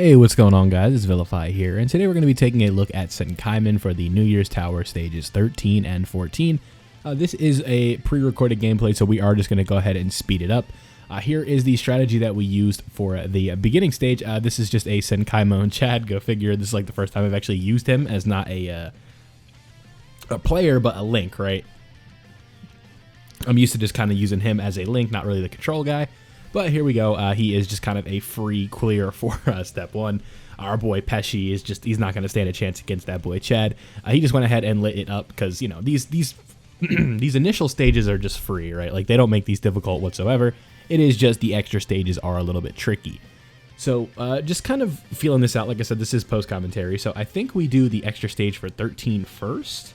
Hey, what's going on, guys? It's Vilify here, and today we're going to be taking a look at SENKAIMON for the New Year's Tower stages 13 and 14. This is a pre-recorded gameplay, so we are just going to go ahead and speed it up. Here is the strategy that we used for the beginning stage. This is just a SENKAIMON Chad, go figure. This is like the first time I've actually used him as not a player, but a Link, right? I'm used to just kind of using him as a Link, not really the control guy. But here we go. He is just kind of a free clear for step one. Our boy Pesci is just, he's not going to stand a chance against that boy Chad. He just went ahead and lit it up because, you know, these these initial stages are just free, right? Like, they don't make these difficult whatsoever. It is just the extra stages are a little bit tricky. So just kind of feeling this out. Like I said, this is post-commentary. So I think we do the extra stage for 13 first.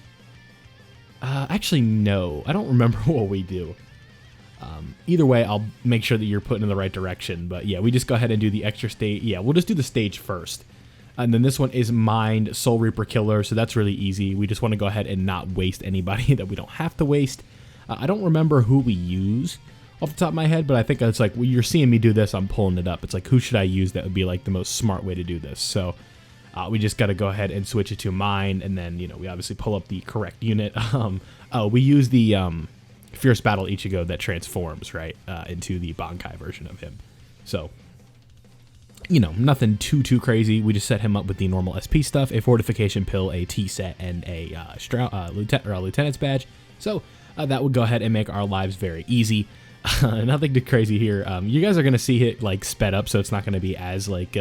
Actually, no. I don't remember what we do. Either way, I'll make sure that you're putting in the right direction. But yeah, we just go ahead and do the extra stage. Yeah, we'll just do the stage first. And then this one is Mind, Soul Reaper Killer, so that's really easy. We just want to go ahead and not waste anybody that we don't have to waste. I don't remember who we use off the top of my head, but I think it's like, well, you're seeing me do this, I'm pulling it up. It's like, who should I use that would be like the most smart way to do this? So we just got to go ahead and switch it to Mind, and then, you know, we obviously pull up the correct unit. We use the Fierce Battle Ichigo that transforms, right, into the Bankai version of him. So, you know, nothing too crazy. We just set him up with the normal SP stuff, a Fortification Pill, a T-Set, and a Lieutenant's Badge. So that would go ahead and make our lives very easy. Nothing too crazy here. You guys are going to see it, like, sped up, so it's not going to be as, like,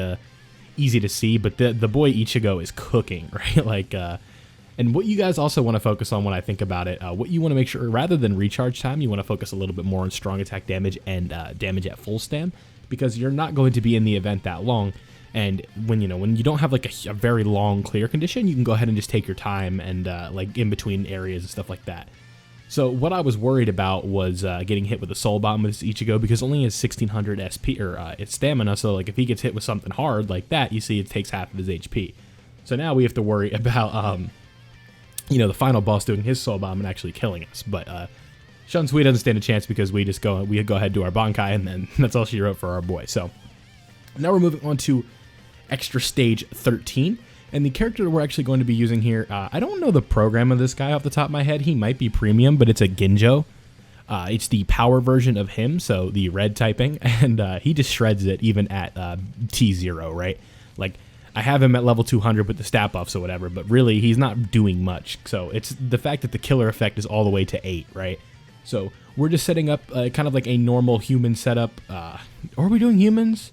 easy to see. But the boy Ichigo is cooking, right? Like, and what you guys also want to focus on when I think about it, what you want to make sure, rather than recharge time, you want to focus a little bit more on strong attack damage and damage at full stam, because you're not going to be in the event that long. And when you don't have like a very long clear condition, you can go ahead and just take your time and like in between areas and stuff like that. So what I was worried about was getting hit with a soul bomb with this Ichigo, because only has 1600 SP or its stamina. So like if he gets hit with something hard like that, you see it takes half of his HP. So now we have to worry about you know, the final boss doing his soul bomb and actually killing us. But Shunsui doesn't stand a chance because we go ahead and do our Bankai, and then that's all she wrote for our boy. So now we're moving on to extra stage 13. And the character that we're actually going to be using here, I don't know the program of this guy off the top of my head. He might be premium, but it's a Ginjo. It's the power version of him, so the red typing, and he just shreds it even at T0, right? Like, I have him at level 200 with the stat buffs or whatever, but really he's not doing much. So it's the fact that the killer effect is all the way to 8, right? So we're just setting up kind of like a normal human setup. Are we doing humans?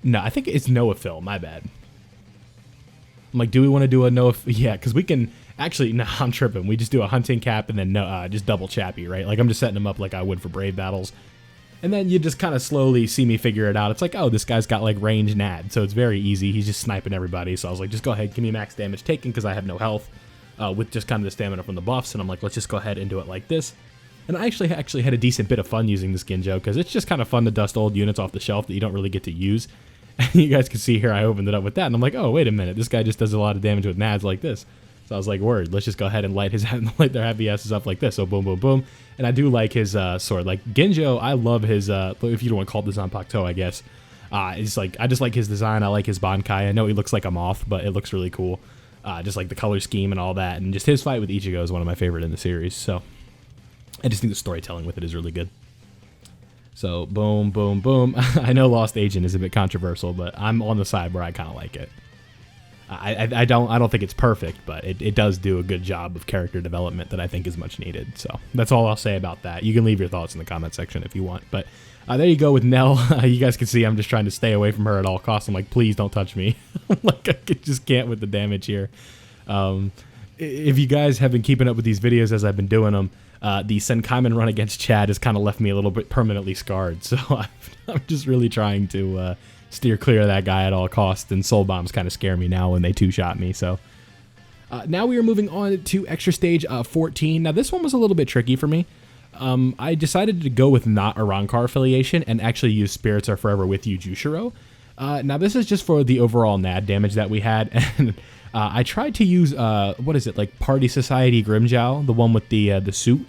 No, I think it's Noah-Phil, my bad. I'm like, do we want to do a Noah? Yeah, because we can actually, no, I'm tripping. We just do a hunting cap and then just double Chappie, right? Like I'm just setting him up like I would for Brave Battles. And then you just kind of slowly see me figure it out. It's like, oh, this guy's got like range nad, so it's very easy. He's just sniping everybody. So I was like, just go ahead, give me max damage taken because I have no health with just kind of the stamina from the buffs. And I'm like, let's just go ahead and do it like this. And I actually had a decent bit of fun using this Ginjo because it's just kind of fun to dust old units off the shelf that you don't really get to use. And you guys can see here, I opened it up with that. And I'm like, oh, wait a minute. This guy just does a lot of damage with nads like this. So I was like, word, let's just go ahead and light their happy asses up like this. So boom, boom, boom. And I do like his sword. Like Ginjo, I love his, if you don't want to call it the Zanpakuto, I guess. It's like, I just like his design. I like his Bankai. I know he looks like a moth, but it looks really cool. Just like the color scheme and all that. And just his fight with Ichigo is one of my favorite in the series. So I just think the storytelling with it is really good. So boom, boom, boom. I know Lost Agent is a bit controversial, but I'm on the side where I kind of like it. I don't think it's perfect, but it does do a good job of character development that I think is much needed. So that's all I'll say about that. You can leave your thoughts in the comment section if you want. But there you go with Nell. You guys can see I'm just trying to stay away from her at all costs. I'm like, please don't touch me. Like I just can't with the damage here. If you guys have been keeping up with these videos as I've been doing them, the SENKAIMON run against Chad has kind of left me a little bit permanently scarred. So I'm just really trying to steer clear of that guy at all costs, and soul bombs kind of scare me now when they two-shot me. So now we are moving on to extra stage 14. Now this one was a little bit tricky for me. I decided to go with not a Rancor affiliation and actually use Spirits Are Forever With You Jushiro. Now this is just for the overall nad damage that we had, and I tried to use what is it, like Party Society Grimjow, the one with the suit.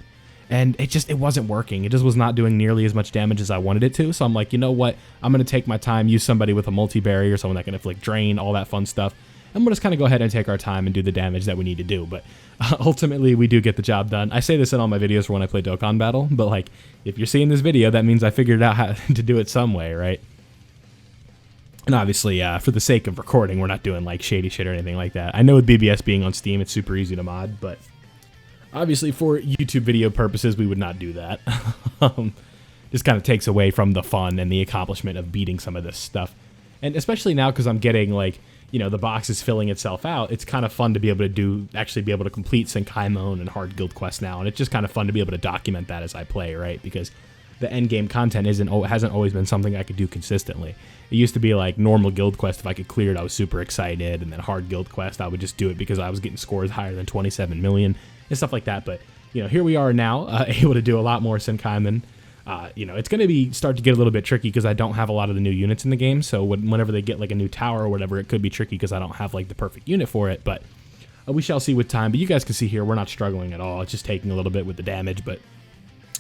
and it wasn't working. It just was not doing nearly as much damage as I wanted it to. So I'm like, you know what? I'm going to take my time, use somebody with a multi-barrier, someone that can inflict drain, all that fun stuff. And we'll just kind of go ahead and take our time and do the damage that we need to do. But ultimately, we do get the job done. I say this in all my videos for when I play Dokkan Battle, but like, if you're seeing this video, that means I figured out how to do it some way, right? And obviously, for the sake of recording, we're not doing like shady shit or anything like that. I know with BBS being on Steam, it's super easy to mod, but obviously for YouTube video purposes, we would not do that. Just kind of takes away from the fun and the accomplishment of beating some of this stuff. And especially now, because I'm getting like, you know, the box is filling itself out, it's kind of fun to be able to actually be able to complete SENKAIMON and hard guild quests now. And it's just kind of fun to be able to document that as I play, right? Because the end game content hasn't always been something I could do consistently. It used to be like normal guild quest, if I could clear it, I was super excited, and then hard guild quest, I would just do it because I was getting scores higher than 27 million and stuff like that. But, you know, here we are now, able to do a lot more SENKAIMON. You know, it's going to start to get a little bit tricky because I don't have a lot of the new units in the game. So whenever they get like a new tower or whatever, it could be tricky because I don't have like the perfect unit for it. But we shall see with time. But you guys can see here, we're not struggling at all. It's just taking a little bit with the damage. But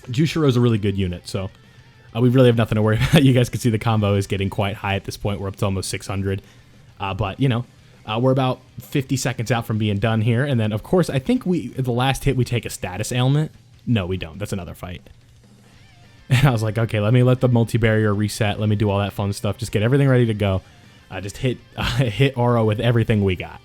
Jushiro is a really good unit, so we really have nothing to worry about. You guys can see the combo is getting quite high at this point. We're up to almost 600. But, you know, we're about 50 seconds out from being done here. And then, of course, I think the last hit we take a status ailment. No, we don't. That's another fight. And I was like, okay, let me let the multi-barrier reset. Let me do all that fun stuff. Just get everything ready to go. Just hit Oro with everything we got.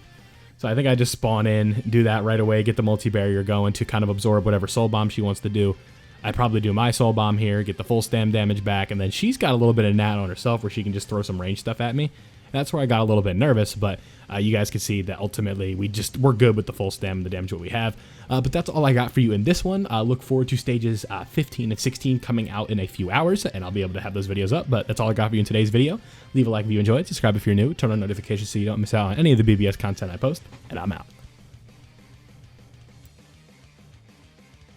So I think I just spawn in, do that right away, get the multi-barrier going to kind of absorb whatever soul bomb she wants to do. I probably do my soul bomb here, get the full stam damage back, and then she's got a little bit of nat on herself where she can just throw some range stuff at me. That's where I got a little bit nervous, but you guys can see that ultimately we're good with the full stam and the damage what we have. But that's all I got for you in this one. Look forward to stages 15 and 16 coming out in a few hours, and I'll be able to have those videos up. But that's all I got for you in today's video. Leave a like if you enjoyed, subscribe if you're new, turn on notifications so you don't miss out on any of the BBS content I post, and I'm out.